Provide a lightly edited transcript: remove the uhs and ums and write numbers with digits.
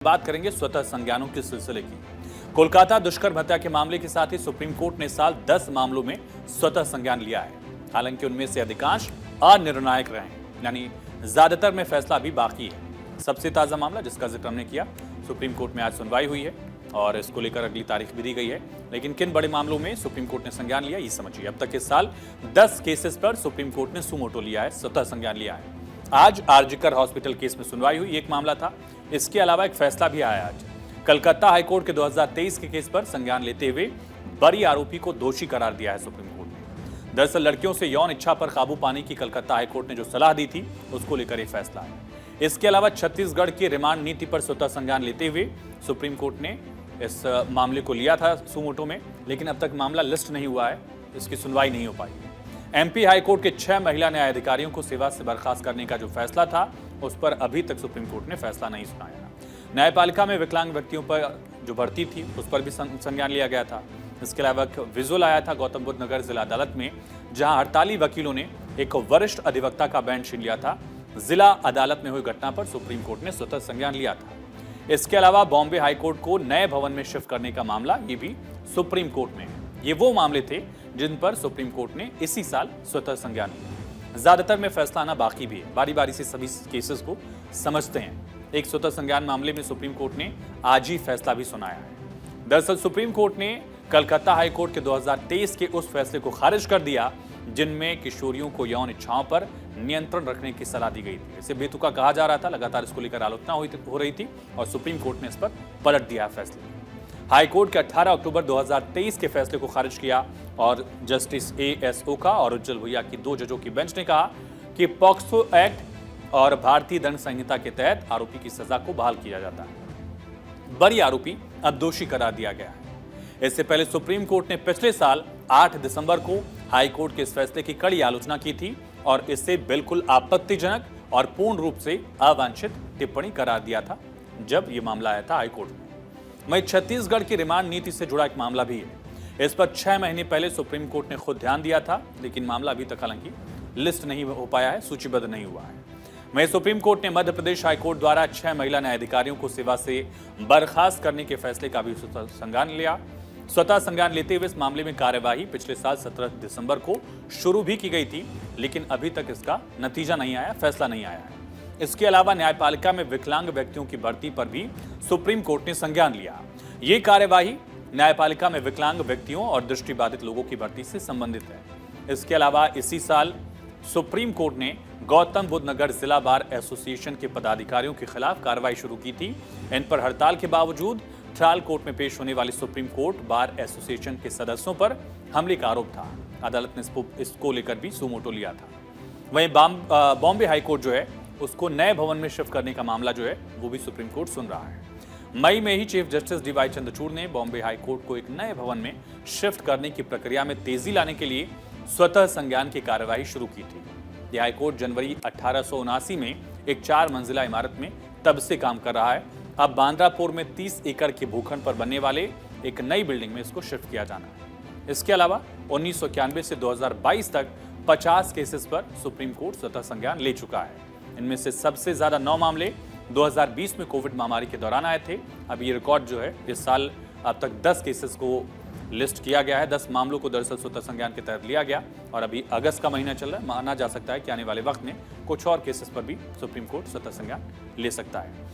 बात करेंगे स्वतः संज्ञानों के सिलसिले की। कोलकाता दुष्कर्म हत्या के मामले के साथ ही सुप्रीम कोर्ट ने साल 10 मामलों में स्वतः संज्ञान लिया है। हालांकि उनमें से अधिकांश अनिर्णायक रहे हैं, यानी ज्यादातर में फैसला भी बाकी है। सबसे ताजा मामला जिसका जिक्र हमने किया, सुप्रीम कोर्ट में आज सुनवाई हुई है और इसको लेकर अगली तारीख भी दी गई है। लेकिन किन बड़े मामलों में सुप्रीम कोर्ट ने संज्ञान लिया, ये समझिए। अब तक इस साल 10 केसेस पर सुप्रीम कोर्ट ने सुमोटो लिया है, स्वतः संज्ञान लिया है। आज आरजीकर हॉस्पिटल केस में सुनवाई हुई, एक मामला था। इसके अलावा एक फैसला भी आया आज। कलकत्ता हाईकोर्ट के 2023 के केस पर संज्ञान लेते हुए बरी आरोपी को दोषी करार दिया है सुप्रीम कोर्ट ने। दरअसल लड़कियों से यौन इच्छा पर काबू पाने की कलकत्ता हाईकोर्ट ने जो सलाह दी थी, उसको लेकर यह फैसला है। इसके अलावा छत्तीसगढ़ की रिमांड नीति पर स्वतः संज्ञान लेते हुए सुप्रीम कोर्ट ने इस मामले को लिया था सुमोटो में, लेकिन अब तक मामला लिस्ट नहीं हुआ है, इसकी सुनवाई नहीं हो पाई। एमपी हाईकोर्ट के 6 महिला न्यायाधिकारियों को सेवा से बर्खास्त करने का जो फैसला था, उस पर अभी तक सुप्रीम कोर्ट ने फैसला नहीं सुनाया। न्यायपालिका में विकलांग व्यक्तियों पर जो भर्ती थी, उस पर भी संज्ञान लिया गया था। इसके अलावा एक विजुअल आया था गौतम बुद्ध नगर जिला अदालत में, जहां हड़ताली वकीलों ने एक वरिष्ठ अधिवक्ता का बैंड छीन लिया था। जिला अदालत में हुई घटना पर सुप्रीम कोर्ट ने स्वतः संज्ञान लिया था। इसके अलावा बॉम्बे हाईकोर्ट को नए भवन में शिफ्ट करने का मामला, ये भी सुप्रीम कोर्ट में है। ये वो मामले थे जिन पर सुप्रीम कोर्ट ने इसी साल स्वतः संज्ञान लिया। ज्यादातर में फैसला आना बाकी भी है। बारी बारी से सभी केसेस को समझते हैं। एक स्वतः संज्ञान मामले में सुप्रीम कोर्ट ने आज ही फैसला भी सुनाया है। दरअसल सुप्रीम कोर्ट ने कलकत्ता हाईकोर्ट के 2023 के उस फैसले को खारिज कर दिया, जिनमें किशोरियों को यौन इच्छाओं पर नियंत्रण रखने की सलाह दी गई थी। इसे बेतुका कहा जा रहा था, लगातार इसको लेकर आलोचना हो रही थी और सुप्रीम कोर्ट ने इस पर पलट दिया फैसले। हाईकोर्ट के 18 अक्टूबर 2023 के फैसले को खारिज किया और जस्टिस ए.एस. ओका और उज्जवल भुइया की 2 जजों की बेंच ने कहा कि पॉक्सो एक्ट और भारतीय दंड संहिता के तहत आरोपी की सजा को बहाल किया जाता है। बरी आरोपी अब दोषी करार दिया गया है। इससे पहले सुप्रीम कोर्ट ने पिछले साल 8 दिसंबर को हाईकोर्ट के इस फैसले की कड़ी आलोचना की थी और इसे बिल्कुल आपत्तिजनक और पूर्ण रूप से अवांछित टिप्पणी करार दिया था, जब यह मामला आया था हाईकोर्ट में। वहीं छत्तीसगढ़ की रिमांड नीति से जुड़ा एक मामला भी है। इस पर 6 महीने पहले सुप्रीम कोर्ट ने खुद ध्यान दिया था, लेकिन मामला अभी तक हालांकि लिस्ट नहीं हो पाया है, सूचीबद्ध नहीं हुआ है। वहीं सुप्रीम कोर्ट ने मध्य प्रदेश हाईकोर्ट द्वारा 6 महिला न्यायाधिकारियों को सेवा से बर्खास्त करने के फैसले का भी संज्ञान लिया। स्वतः संज्ञान लेते हुए इस मामले में कार्यवाही पिछले साल 17 दिसंबर को शुरू भी की गई थी, लेकिन अभी तक इसका नतीजा नहीं आया, फैसला नहीं आया है। इसके अलावा न्यायपालिका में विकलांग व्यक्तियों की भर्ती पर भी सुप्रीम कोर्ट ने संज्ञान लिया। ये कार्यवाही न्यायपालिका में विकलांग व्यक्तियों और दृष्टिबाधित लोगों की भर्ती से संबंधित है। इसके अलावा इसी साल सुप्रीम कोर्ट ने गौतम बुद्ध नगर जिला बार एसोसिएशन के पदाधिकारियों के खिलाफ कार्रवाई शुरू की थी। इन पर हड़ताल के बावजूद ट्रायल कोर्ट में पेश होने वाली सुप्रीम कोर्ट बार एसोसिएशन के सदस्यों पर हमले का आरोप था। अदालत ने इसको लेकर भी सुमोटो लिया था। वहीं बॉम्बे हाईकोर्ट जो है, उसको नए भवन में शिफ्ट करने का मामला जो है, वो भी सुप्रीम कोर्ट सुन रहा है। मई में ही चीफ जस्टिस डी.वाई. चंद्रचूड़ ने बॉम्बे हाईकोर्ट को एक नए भवन में शिफ्ट करने की प्रक्रिया में तेजी लाने के लिए स्वतः संज्ञान की कार्यवाही शुरू की थी। यह हाईकोर्ट जनवरी 1879 में एक 4 मंजिला इमारत में तब से काम कर रहा है। अब बांद्रापुर में 30 एकड़ के भूखंड पर बनने वाले एक नई बिल्डिंग में इसको शिफ्ट किया जाना है। इसके अलावा 1991 से 2022 तक 50 केसेस पर सुप्रीम कोर्ट स्वतः संज्ञान ले चुका है। इनमें से सबसे ज्यादा 9 मामले 2020 में कोविड महामारी के दौरान आए थे। अब ये रिकॉर्ड जो है, इस साल अब तक 10 केसेस को लिस्ट किया गया है। 10 मामलों को दरअसल स्वतः संज्ञान के तहत लिया गया और अभी अगस्त का महीना चल रहा है। माना जा सकता है कि आने वाले वक्त में कुछ और केसेस पर भी सुप्रीम कोर्ट स्वतः संज्ञान ले सकता है।